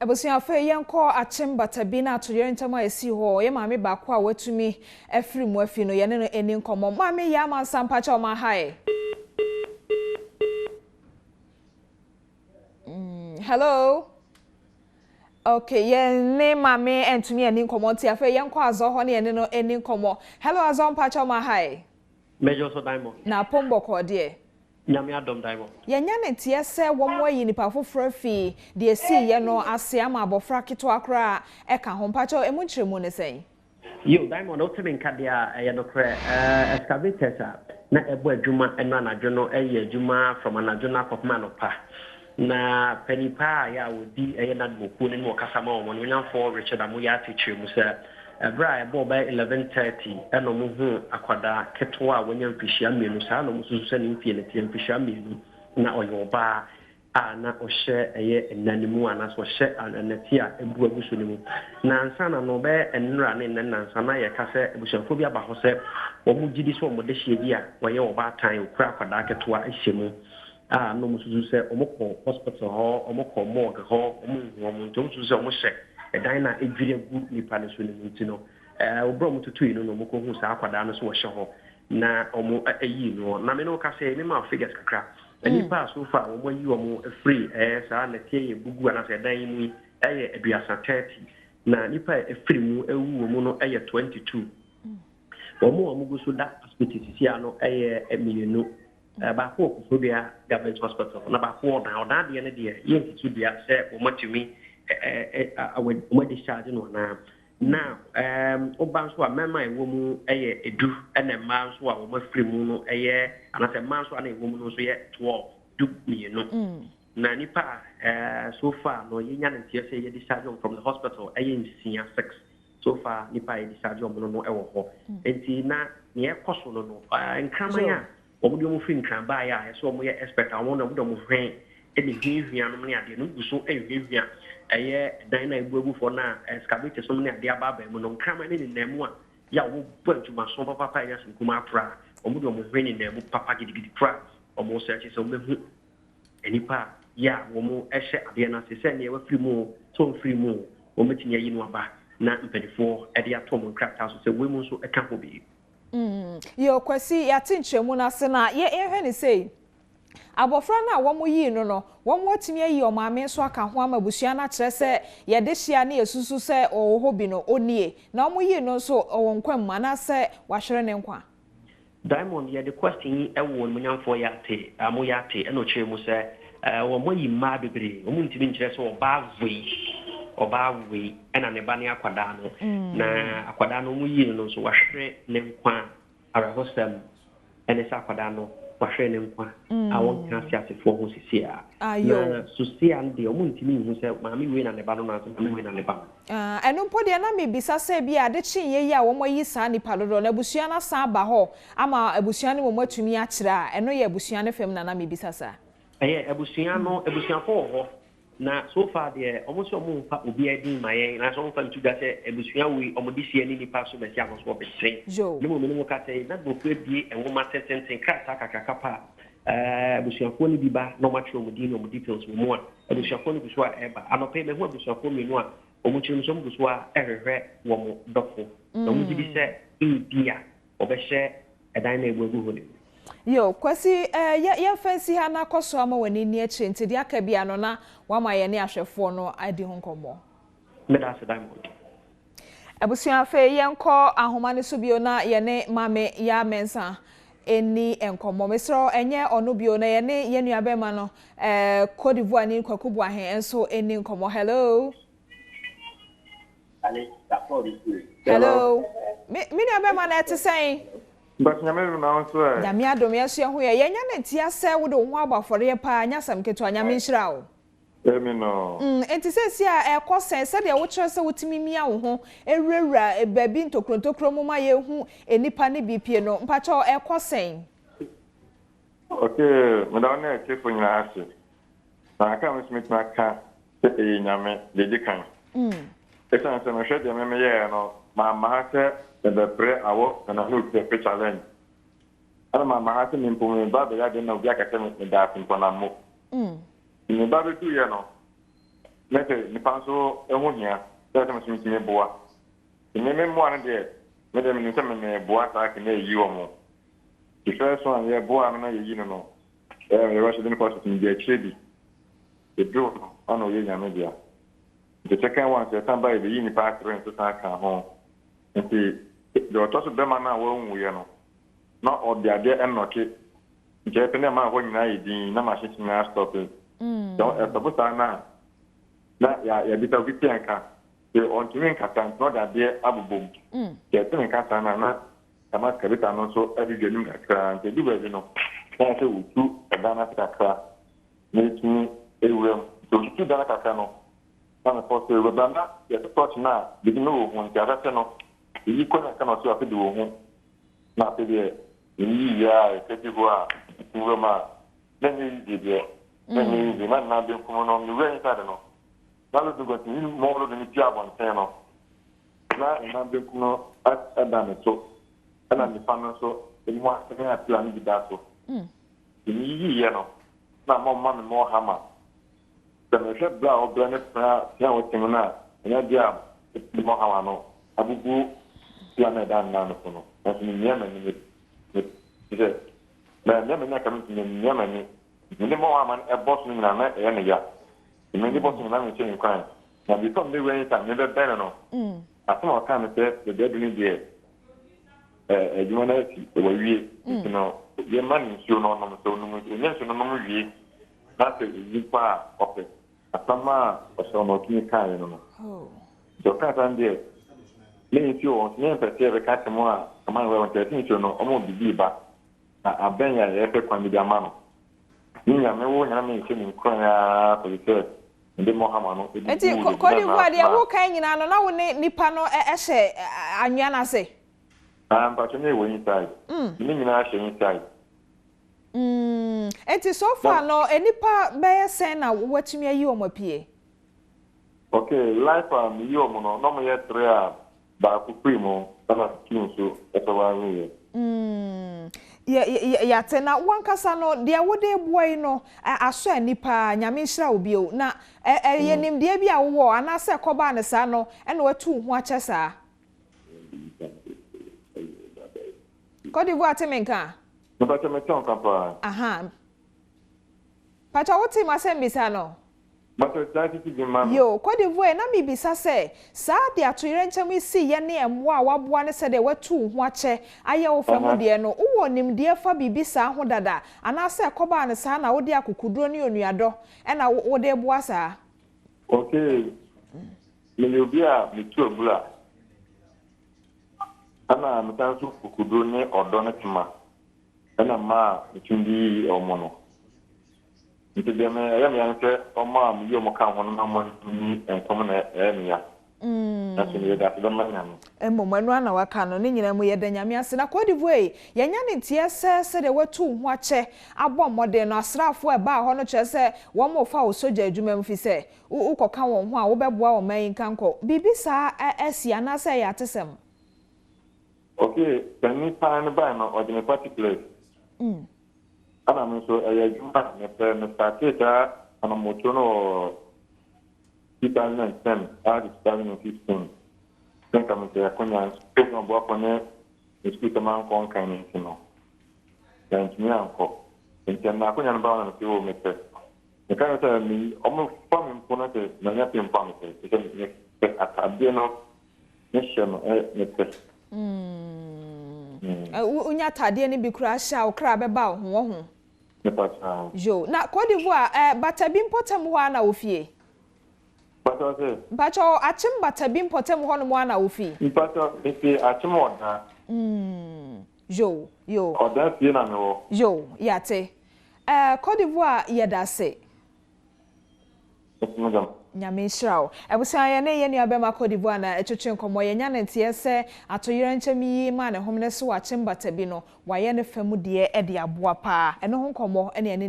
Ebusia fe yenko achemba tabina atoyere ntama esi ho ye maame ba kwa watumi afiri mu afi no ye ne eni nkomo maame ya ma sampa cha ma hai. Hello. Okay, ye ne maame entumi eni nkomo ntia fe yenko azo ho ne ye ne no eni nkomo. Hello azo mpa cha ma hai. Major so Diamond. Na pombo ko de. Nyame adom Diamond. Yenya ne tie se wom wayi nipa foforo fi de esi ye no ase ama abofra keto akra e ka ho mpacho emu nkyeremu ne sen. Yo Diamond ultimate nkadia ye no kre excavators na ebo adwuma eno anadwo no eye adwuma from anadwo na kopma no pa. Na penipa ya wodi eye na dmoku ne mo kasa ma wo no nyamfo Richard Amuya teacher mu se ebra ebo by 11:30 eno mu hu akwada keto a wonya mfihia mienu sa no mususu se ne mfie ne tie mfihia mienu na oyoba na ohye eye enanimu ana so hye anati a ebu abuso ne mu na ansa na no be enra ne nansa na ye ka se ebushafo bi aba ho se wo mu gidi so mo de hye bi a wo ye oba tan okura akwada keto a ehye mu no mususu se omokọ hospital ho omokọ morgue ho omo mususu se omo hye edan na edwire gu nipa ne so ne nti no obro mututu yi no moko hu sa akwada no so wo hye ho na omo ayi no na me no ka se me ma figures kakra nipa so fa omo yi omo free sa na tie ye bugu ana se dan yi mu eye aduasa 30 na nipa free mu ewu omo no eye 22 omo go so da hospital sisi ano eye emilenu ba ko kufobia government hospital na ba ko da de ne de ye ntitu dia se omo tumi omo discharge no na oba so a mema ewo mu eye edu ena ma so a omo free mu no eye anase ma so ana ewo mu no so ye 12 du mienu na nipa so far no yenya ntia se ye discharge from the hospital eye nsia 6 so far nipa ye discharge omo no ewo ho enti na ne ekoso no nkramanya omo de omo free nkran ba ya so omo ye expert omo na omo de omo hwen e de hwehwia no ne ade no guso ehwehwia eye dan na ebuebu for na excavator so ne ade aba mu no nkrama ne nemu a ya wo bu adwuma so papa ya sinkuma afra omo de omo hwen ne nemu papa gidigidi pra omo search so mehu enipa ya wo mo ehye ade na se ne wa free mu so free mu omo tinya yi no aba na mpedifo e de atom nkrata so se we mu so eka ho bi yo kwasi ya tinchemu na se na ye ehwe ne sei abofra na womo yi no womo atimi ayi o maame so aka ho amabusua na kire se ye de hia na yesusu se o hobi no onie na womo yi no so o nkwam mana se wahwere ne nkwa Diamond ye the question e wo munyamfo ya te amoya te e no kire mu se womo yi ma bebre womo ntimi nkire se oba we ena ne ba ne akwada no na akwada no mu yi no so wahwere ne nkwa arahosam ene sa akwada no wahwere ne nkwa awon kan siasefo ho sisi a na sosia nde o muntimi hu se maami we na ne ba no na so maami we na ne ba eno pode na me bisa se bia de chinye yi a wo moyi sa nipa dodo na busua na sa ba ho ama abusua ne wo matumi a kire a eno ye abusua ne fem na me bisa sa abusua no abusua fo ho na so far there almost mpa obi adin mayen na so mfa ntu da se abusua we omodisi ani nipa so be sia no so be tre ne mo me ka say na go kwa bie enwoma tenten krata kakakapa abusua fo ni biba no match omodi no details mo a abusua fo ni busua eba anope me ho abusua fo me no a omuchirim so busua ehwehwe wo mo dofo na mo gibi se bia obehye edan na egwu ho ni yo kwasi ye fancy ha na koso ama wani ni eche ntidi aka bia no na wama ye ne ahwefo no adi ho nkomo me da se Diamond abusia fe ye nko ahoma ne so bio na ye ne mame ya mensa eni enkomo mesro enye ono bio na ye ne ye nua be ma no Cote d'Ivoire ni kwakubu ahen enso eni nkomo hello hello me nua be ma na etesen but nyame na onso e nyame adom yeso ho ye nya na ntia se wo de ho abafore pa nya sam keto nyame nhira wo emi no enti sesi a ekosen se de wo kire se wotimi mia wo ho ewurawura babi ntokrontokro mu ma ye hu enipa ne bipie no mpacho ekosen okay me da na che fo nyina ase na aka me smith na ka e nyame de kan esan se no hwede me ye no ma ha se the pre awo na no the challenge ana ma ha se me mpo ba be ya de na obi aka se me da pinpo na mo ni ba be tu ye no mete nipa so eho hia sɛ sɛ mesimi boa me mmoa no deɛ mede me sɛ me boa saa ke na yi wɔ mo the first one yɛ boa no na yɛyi no no yɛwɔ hyɛ de no kɔ so de akyire bi ɛduro no ɔna ɔyɛ nyame dea the second one sɛ san ba yɛbɛyi nipa atere nso san ka ho nti deɛ ɔtɔ so bɛma no a wɔnwuyɛ no na ɔde adeɛ ɛnnɔke nkyɛ pɛ ne ma hɔ nyinaa yɛ din na mahye nyinaa stɔpe ɛsɔbo saa no a na yɛbisa obi pia nka sɛ ɔntumi nkasa nti na ɔde adeɛ abobom yɛtumi nkasa no a na kama kabita no nso adedwa anim kakra nti ɛdu baabi no na sɛ wɔtu ɛda no ase kakra na ɛtumi ɛwura mu nti ɔtutu da no kakra no na mefɔ sɛ ɛwuraba na yɛtotɔkye no a bibi no wɔ ho nti asɛ no ɛyi kɔ na ka na ɔsɛ afɛ de wɔ ho na afɛ deɛ ɛnyi yie a ɛkɛgye hɔ a ɛwura mu a na nyɛ yie deɛ na nyɛ yie na nna benkum no mewura yi sade no na lɔdo gɔnti ni mɔwolo de ne pia abɔnten no na nna benkum no ɛda ne so ɛna nipa no nso emu asɛn apia no bi da so ɛnyi yie no na mɔmma me mɔ hama sɛ mehwɛ bra a ɔbrɛ ne pia wɔtem no a ɛnyɛ deɛ a mɔ hama no abubu pia no ɛda nna no so no nanso menyia m'ani sɛ na nyɛ m'ani aka me menyia m'ani mede mɔ hama no ɛbɔ so no nyinaa na ɛyɛ ne ya mede bɔ so nyinaa mekyɛ ne kwan na bi sɛ mede wura yi sa mebɛbɛn no asɛm a ɔka me sɛ bɛbi adu no deɛ adwuma no asi wɔwie nti no yɛma ne nsuo no ɔnom sɛ ɔnom ɔnyɛ nsuo no nom wie na sɛ nnipa a ɔpɛ asɛm a ɔhyɛ no ɔtumi kaeɛ no no nti ɔka san deɛ ne nsuo wɔ nso ne mpɛ sɛ yɛbɛka kyɛ mu a ama no wɔntɛ ɛte nsuo no ɔma ɔbibii ba na abɛn yɛ a yɛpɛ kwan bi de ama no ne nyame wo nyame menhyɛ ne nkron a kɔde sɛ mede mɔ hama no nti kɔdi hu adeɛ wo kan nyinaa no na wo ne nipa no ɛhyɛ anwea no ase mpatwɛ ne ɛwɔ inside ne nyinaa hyɛ inside enti so far no enipa bɛyɛ sɛn na watumi ayi wɔn apie okay life a meyi wɔn no na mo yɛ tere a baako pii mu ɛna tutu nso ɛtɔ yate na wankasa no deɛ wode boa yi no aso anipa nyame nhyira obi o na ɛyɛ nimdeɛ bi a wowɔ anasɛ kɔba ne saa no ɛna watu ho akyɛ saa Côte d'Ivoire temenka Mpacha meton kapa aha Pacha wote masembisa no Bato tati di mama Yo Côte d'Ivoire na mi bisa se saa de atoyere nkyem isi ye ne emmo a waboa ne se de watu ho akyɛ ayɛ wo famu de no wo nimde fa bibi saa ho dada anase kɔba ne saa na wo de akukuduro ne onuadɔ ɛna wo de boa saa Okay me obi a metu abula ana metanso kukuduro ne ɔdɔ ne tema ɛna ma metundi ɔmo no nti de me ya me yanke ọma am yi mo kan ho no mo ni enkom na me ya na so ne da so ma nyame emomanu ana waka no ne nyina mu ye da nyame ase na Côte d'Ivoire ye nya ne tie se de watu ho akyɛ abɔ mmɔden no asrafo e ba ho no kyerɛ sɛ wɔn mo fa wo soja adwuma mfi sɛ ukɔka wɔn ho a wo bɛboa wɔn man nkankɔ bibi saa asi ana sɛ ya tesem okay tani pa ne ba no ɔde me particular ana me so juma me pe me started ana moto no 2010 2015 then come to akonya space no bo akone school man kon kan ni no then me anko then na akonya no ba na o me pe me kan say me o mo fa me mpo na te na nya pe mpo me pe me atabie no me hye no me pe unya tade ni bi kura hya o kra beba ho ho Jo na Côte d'Ivoire bata bi mpotem ho ana ofie bata se bacho achim bata bi mpotem ho no mo ana ofie bata ete achim oda jo yo oda fie na me wo jo yate Côte d'Ivoire yedase nyame nhyirawo ebusan ye ne ye nua bema Côte d'Ivoire na etwetwe nkomo ye nya ne ntie se atoyere nkyem yi ma ne homne so wachim bata bi no waye ne famu de e de aboa pa eno ho nkomo ene ne